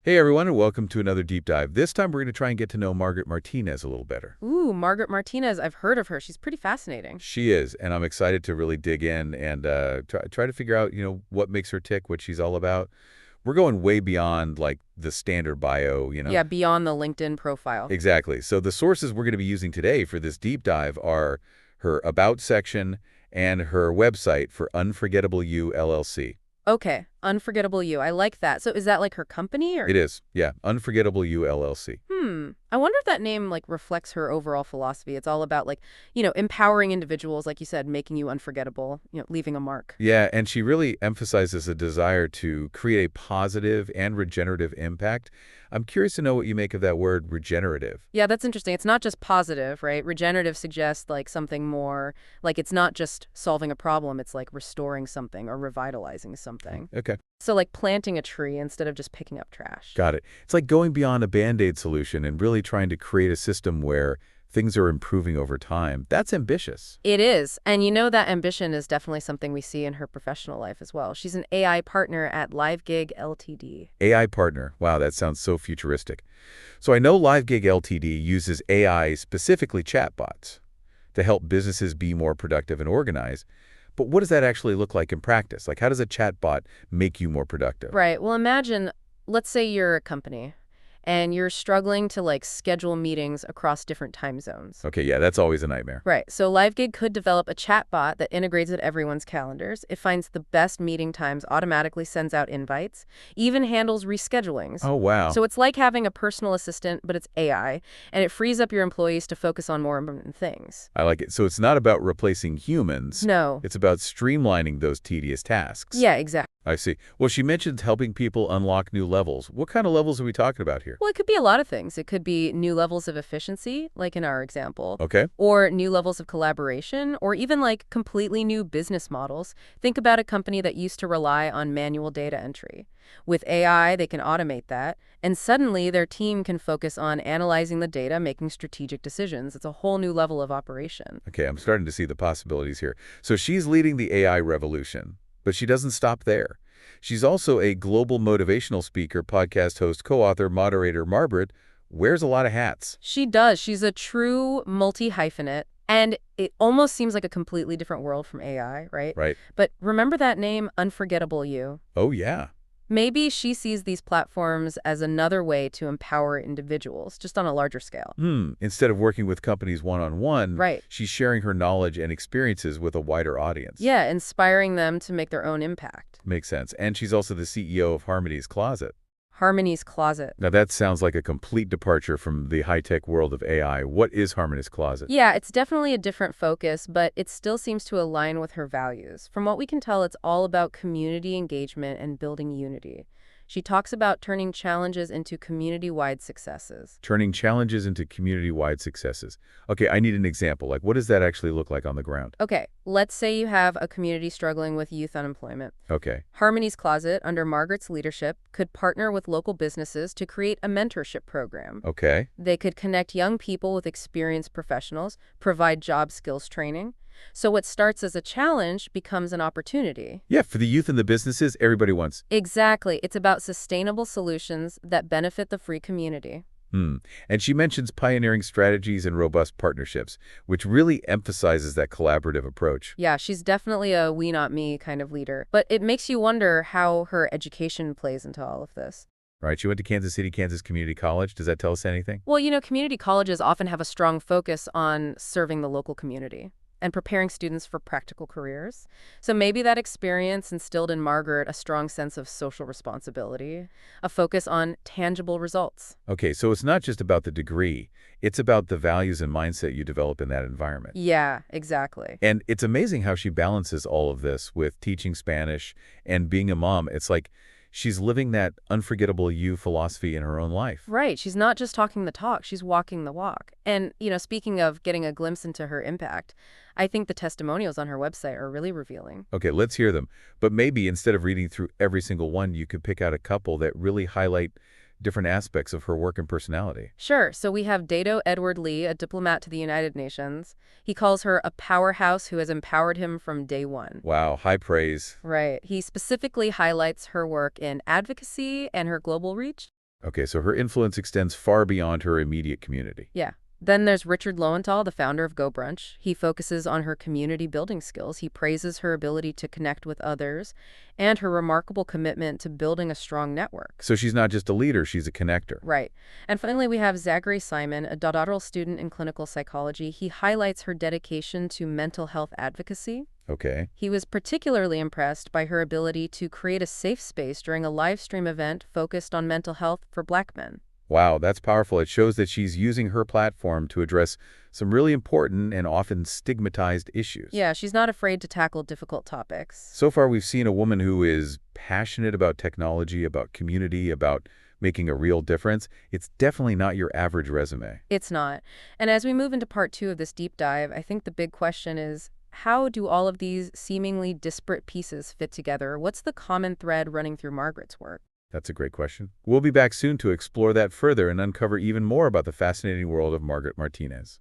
Hey everyone, and welcome to another deep dive. This time we're going to try and get to know Margaret Martinez a little better. Ooh, Margaret Martinez. I've heard of her. She's pretty fascinating. She is, and I'm excited to really dig in and try to figure out, what makes her tick, what she's all about. We're going way beyond like the standard bio. Yeah, beyond the LinkedIn profile. Exactly. So the sources we're going to be using today for this deep dive are her About section and her website for Unforgettable You LLC. Okay, Unforgettable You. I like that. So is that like her company or? It is, yeah, Unforgettable You LLC. I wonder if that name like reflects her overall philosophy. It's all about like, empowering individuals, like you said, making you unforgettable, leaving a mark. Yeah, and she really emphasizes a desire to create a positive and regenerative impact. I'm curious to know what you make of that word regenerative. Yeah, that's interesting. It's not just positive, right? Regenerative suggests like something more, like it's not just solving a problem, it's like restoring something or revitalizing something. Okay, So like planting a tree instead of just picking up trash. got it. It's like going beyond a Band-Aid solution and really trying to create a system where things are improving over time. That's ambitious. It is. And that ambition is definitely something we see in her professional life as well. She's an AI partner at LiveGig Ltd. AI partner. Wow, that sounds so futuristic. So I know LiveGig Ltd uses AI, specifically chatbots, to help businesses be more productive and organized. But what does that actually look like in practice? Like, how does a chatbot make you more productive? Right. Well, imagine, let's say you're a company and you're struggling to like schedule meetings across different time zones. Okay, yeah, that's always a nightmare. Right. So LiveGig could develop a chatbot that integrates with everyone's calendars. It finds the best meeting times, automatically sends out invites, even handles reschedulings. Oh, wow. So it's like having a personal assistant, but it's AI, and it frees up your employees to focus on more important things. I like it. So it's not about replacing humans. No. It's about streamlining those tedious tasks. Yeah, exactly. I see. Well, she mentioned helping people unlock new levels. What kind of levels are we talking about here? Well, it could be a lot of things. It could be new levels of efficiency, like in our example, Okay. or new levels of collaboration, or even like completely new business models. Think about a company that used to rely on manual data entry. With AI, they can automate that, and suddenly their team can focus on analyzing the data, making strategic decisions. It's a whole new level of operation. Okay, I'm starting to see the possibilities here. So she's leading the AI revolution, but she doesn't stop there. She's also a global motivational speaker, podcast host, co-author, moderator. Margaret wears a lot of hats. She does. She's a true multi-hyphenate, and it almost seems like a completely different world from AI, right? Right. But remember that name, Unforgettable You? Oh, yeah. Maybe she sees these platforms as another way to empower individuals, just on a larger scale. Instead of working with companies one-on-one, Right. she's sharing her knowledge and experiences with a wider audience. Yeah, inspiring them to make their own impact. Makes sense. And she's also the CEO of Harmony's Closet. Harmony's Closet. Now, that sounds like a complete departure from the high-tech world of AI. What is Harmony's Closet? Yeah, it's definitely a different focus, but it still seems to align with her values. From what we can tell, it's all about community engagement and building unity. She talks about turning challenges into community-wide successes. Turning challenges into community-wide successes. Okay, I need an example. Like, what does that actually look like on the ground? Okay, let's say you have a community struggling with youth unemployment. Okay. Harmony's Closet, under Margaret's leadership, could partner with local businesses to create a mentorship program. Okay. They could connect young people with experienced professionals, provide job skills training. So what starts as a challenge becomes an opportunity. Yeah, for the youth and the businesses, everybody wants. Exactly. It's about sustainable solutions that benefit the free community. And she mentions pioneering strategies and robust partnerships, which really emphasizes that collaborative approach. Yeah, she's definitely a we not me kind of leader. But it makes you wonder how her education plays into all of this. Right, she went to Kansas City, Kansas Community College. Does that tell us anything? Well, community colleges often have a strong focus on serving the local community and preparing students for practical careers. So maybe that experience instilled in Margaret a strong sense of social responsibility, a focus on tangible results. Okay, so it's not just about the degree. It's about the values and mindset you develop in that environment. Yeah, exactly. And it's amazing how she balances all of this with teaching Spanish and being a mom. It's like she's living that unforgettable you philosophy in her own life. Right. She's not just talking the talk, she's walking the walk. And, speaking of getting a glimpse into her impact, I think the testimonials on her website are really revealing. Okay, let's hear them. But maybe instead of reading through every single one, you could pick out a couple that really highlight different aspects of her work and personality. Sure. So we have Dato Edward Lee, a diplomat to the United Nations. He calls her a powerhouse who has empowered him from day one. Wow, high praise. Right. He specifically highlights her work in advocacy and her global reach. Okay, so her influence extends far beyond her immediate community. Yeah. Then there's Richard Lowenthal, the founder of Go Brunch. He focuses on her community building skills. He praises her ability to connect with others and her remarkable commitment to building a strong network. So she's not just a leader, she's a connector. Right. And finally, we have Zachary Simon, a doctoral student in clinical psychology. He highlights her dedication to mental health advocacy. Okay. He was particularly impressed by her ability to create a safe space during a live stream event focused on mental health for Black men. Wow, that's powerful. It shows that she's using her platform to address some really important and often stigmatized issues. Yeah, she's not afraid to tackle difficult topics. So far, we've seen a woman who is passionate about technology, about community, about making a real difference. It's definitely not your average resume. It's not. And as we move into part 2 of this deep dive, I think the big question is, how do all of these seemingly disparate pieces fit together? What's the common thread running through Margaret's work? That's a great question. We'll be back soon to explore that further and uncover even more about the fascinating world of Margaret Martinez.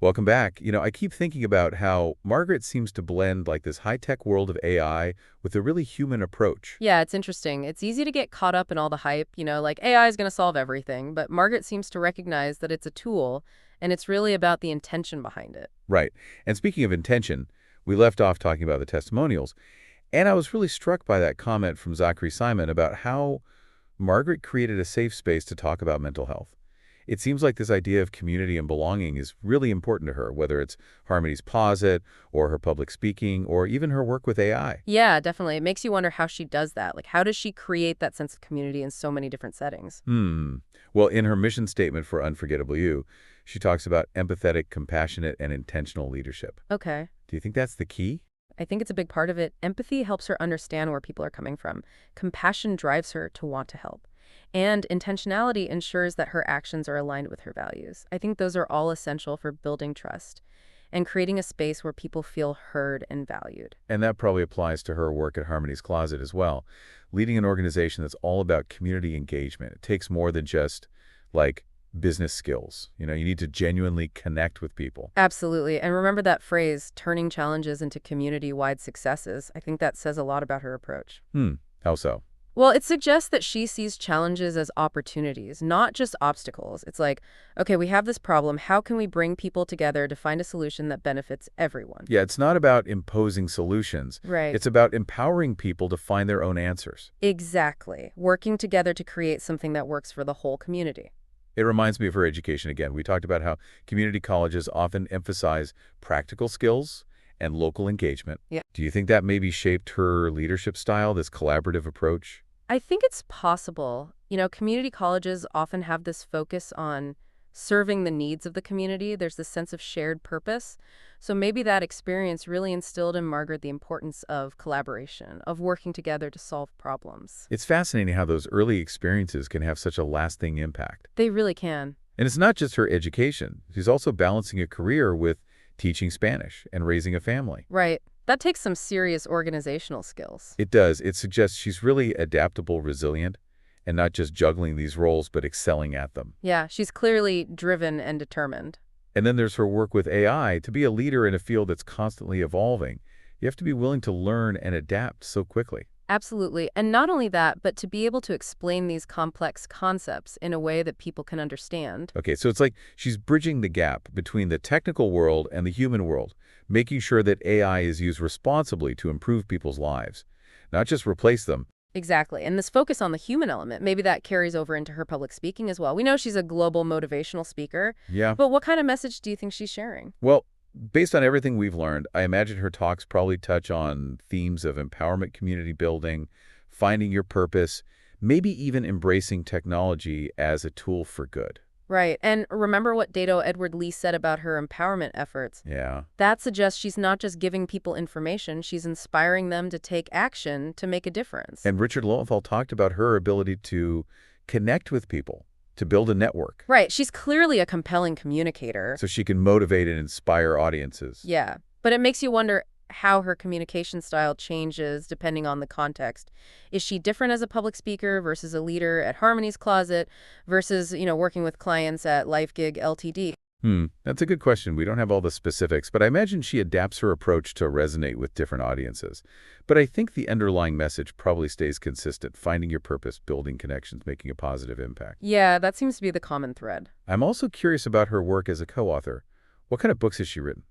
Welcome back. I keep thinking about how Margaret seems to blend like this high-tech world of AI with a really human approach. Yeah, it's interesting. It's easy to get caught up in all the hype, like AI is going to solve everything, but Margaret seems to recognize that it's a tool, and it's really about the intention behind it. Right. And speaking of intention, we left off talking about the testimonials, and I was really struck by that comment from Zachary Simon about how Margaret created a safe space to talk about mental health. It seems like this idea of community and belonging is really important to her, whether it's Harmony's Posit or her public speaking or even her work with AI. Yeah, definitely. It makes you wonder how she does that. Like, how does she create that sense of community in so many different settings? Well, in her mission statement for Unforgettable You, she talks about empathetic, compassionate, and intentional leadership. Okay. Do you think that's the key? I think it's a big part of it. Empathy helps her understand where people are coming from. Compassion drives her to want to help. And intentionality ensures that her actions are aligned with her values. I think those are all essential for building trust and creating a space where people feel heard and valued. And that probably applies to her work at Harmony's Closet as well. Leading an organization that's all about community engagement. It takes more than just, like, business skills. You need to genuinely connect with people. Absolutely. And remember that phrase, turning challenges into community-wide successes. I think that says a lot about her approach. How so? Well, it suggests that she sees challenges as opportunities, not just obstacles. It's like, okay, we have this problem. How can we bring people together to find a solution that benefits everyone? Yeah, it's not about imposing solutions. Right. It's about empowering people to find their own answers. Exactly. Working together to create something that works for the whole community. It reminds me of her education again. We talked about how community colleges often emphasize practical skills and local engagement. Yeah. Do you think that maybe shaped her leadership style, this collaborative approach? I think it's possible. Community colleges often have this focus on serving the needs of the community. There's this sense of shared purpose. So maybe that experience really instilled in Margaret the importance of collaboration, of working together to solve problems. It's fascinating how those early experiences can have such a lasting impact. They really can. And it's not just her education. She's also balancing a career with teaching Spanish and raising a family. Right. That takes some serious organizational skills. It does. It suggests she's really adaptable, resilient, and not just juggling these roles, but excelling at them. Yeah, she's clearly driven and determined. And then there's her work with AI. To be a leader in a field that's constantly evolving, you have to be willing to learn and adapt so quickly. Absolutely. And not only that, but to be able to explain these complex concepts in a way that people can understand. Okay, so it's like she's bridging the gap between the technical world and the human world, making sure that AI is used responsibly to improve people's lives, not just replace them. Exactly. And this focus on the human element, maybe that carries over into her public speaking as well. We know she's a global motivational speaker, Yeah. but what kind of message do you think she's sharing? Well, based on everything we've learned, I imagine her talks probably touch on themes of empowerment, community building, finding your purpose, maybe even embracing technology as a tool for good. Right. And remember what Dato Edward Lee said about her empowerment efforts. Yeah. That suggests she's not just giving people information, she's inspiring them to take action to make a difference. And Richard Lowenthal talked about her ability to connect with people, to build a network. Right. She's clearly a compelling communicator. So she can motivate and inspire audiences. Yeah. But it makes you wonder how her communication style changes depending on the context. Is she different as a public speaker versus a leader at Harmony's Closet versus, working with clients at Life Gig Ltd? That's a good question. We don't have all the specifics, but I imagine she adapts her approach to resonate with different audiences. But I think the underlying message probably stays consistent, finding your purpose, building connections, making a positive impact. Yeah, that seems to be the common thread. I'm also curious about her work as a co-author. What kind of books has she written?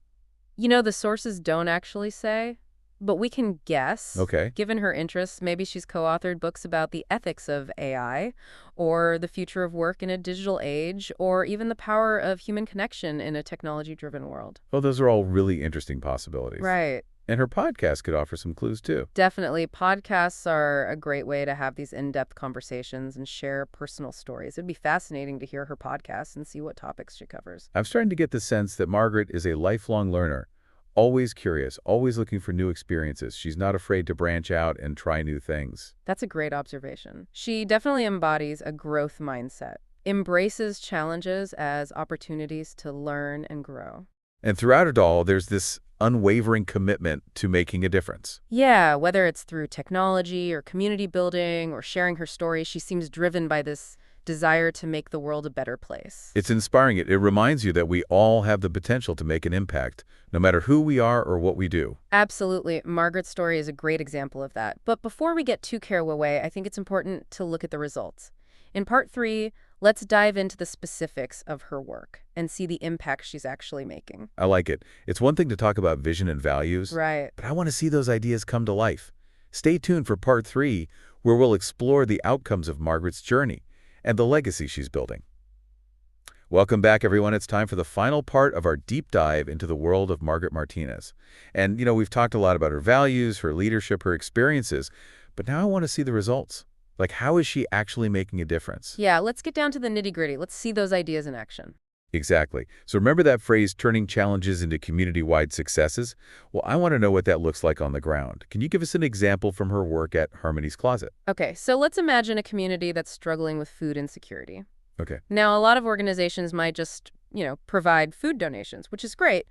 The sources don't actually say, but we can guess. Okay. Given her interests, maybe she's co-authored books about the ethics of AI, or the future of work in a digital age, or even the power of human connection in a technology-driven world. Well, those are all really interesting possibilities. Right. And her podcast could offer some clues, too. Definitely. Podcasts are a great way to have these in-depth conversations and share personal stories. It'd be fascinating to hear her podcast and see what topics she covers. I'm starting to get the sense that Margaret is a lifelong learner, always curious, always looking for new experiences. She's not afraid to branch out and try new things. That's a great observation. She definitely embodies a growth mindset, embraces challenges as opportunities to learn and grow. And throughout it all, there's this unwavering commitment to making a difference. Yeah, whether it's through technology or community building or sharing her story, she seems driven by this desire to make the world a better place. It's inspiring. It reminds you that we all have the potential to make an impact, no matter who we are or what we do. Absolutely. Margaret's story is a great example of that. But before we get too carried away, I think it's important to look at the results. In part 3, let's dive into the specifics of her work and see the impact she's actually making. I like it. It's one thing to talk about vision and values, Right. but I want to see those ideas come to life. Stay tuned for part 3, where we'll explore the outcomes of Margaret's journey and the legacy she's building. Welcome back, everyone. It's time for the final part of our deep dive into the world of Margaret Martinez. And, we've talked a lot about her values, her leadership, her experiences, but now I want to see the results. Like, how is she actually making a difference? Yeah, let's get down to the nitty-gritty. Let's see those ideas in action. Exactly. So remember that phrase, turning challenges into community-wide successes? Well, I want to know what that looks like on the ground. Can you give us an example from her work at Harmony's Closet? Okay, so let's imagine a community that's struggling with food insecurity. Okay. Now, a lot of organizations might just, provide food donations, which is great.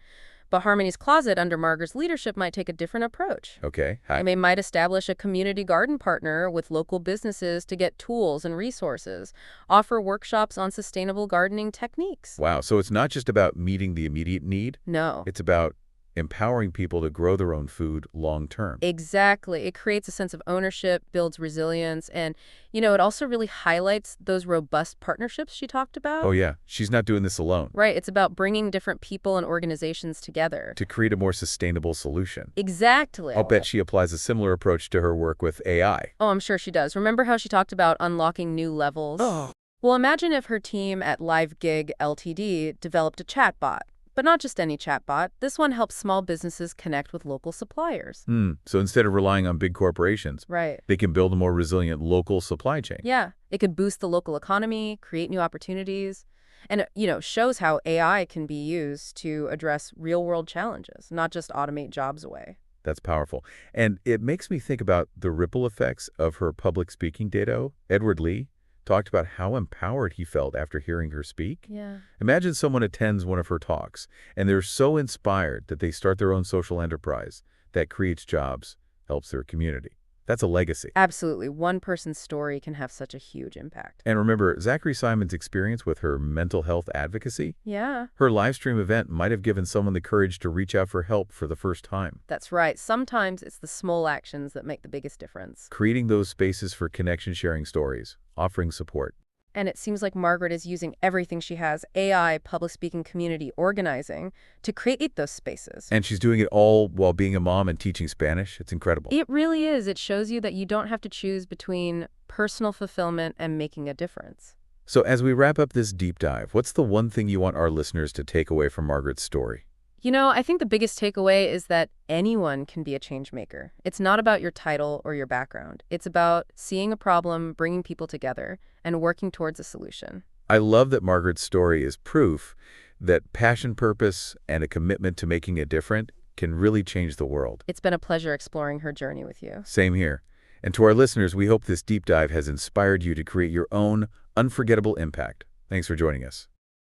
But Harmony's Closet, under Margaret's leadership, might take a different approach. Okay. Hi. And they might establish a community garden partner with local businesses to get tools and resources, offer workshops on sustainable gardening techniques. Wow. So it's not just about meeting the immediate need. No. It's about empowering people to grow their own food long term. Exactly. It creates a sense of ownership, builds resilience, and, it also really highlights those robust partnerships she talked about. Oh, yeah. She's not doing this alone. Right. It's about bringing different people and organizations together To create a more sustainable solution. Exactly. I'll bet she applies a similar approach to her work with AI. Oh, I'm sure she does. Remember how she talked about unlocking new levels? Oh. Well, imagine if her team at Live Gig Ltd. developed a chatbot. But not just any chatbot. This one helps small businesses connect with local suppliers. So instead of relying on big corporations, Right. they can build a more resilient local supply chain. Yeah. It could boost the local economy, create new opportunities, and, shows how AI can be used to address real-world challenges, not just automate jobs away. That's powerful. And it makes me think about the ripple effects of her public speaking data. Edward Lee talked about how empowered he felt after hearing her speak. Yeah. Imagine someone attends one of her talks, and they're so inspired that they start their own social enterprise that creates jobs, helps their community. That's a legacy. Absolutely. One person's story can have such a huge impact. And remember, Zachary Simon's experience with her mental health advocacy? Yeah. Her live stream event might have given someone the courage to reach out for help for the first time. That's right. Sometimes it's the small actions that make the biggest difference. Creating those spaces for connection, sharing stories, offering support. And it seems like Margaret is using everything she has, AI, public speaking, community organizing, to create those spaces. And she's doing it all while being a mom and teaching Spanish. It's incredible. It really is. It shows you that you don't have to choose between personal fulfillment and making a difference. So as we wrap up this deep dive, what's the one thing you want our listeners to take away from Margaret's story? I think the biggest takeaway is that anyone can be a change maker. It's not about your title or your background. It's about seeing a problem, bringing people together, and working towards a solution. I love that Margaret's story is proof that passion, purpose, and a commitment to making a difference can really change the world. It's been a pleasure exploring her journey with you. Same here. And to our listeners, we hope this deep dive has inspired you to create your own unforgettable impact. Thanks for joining us.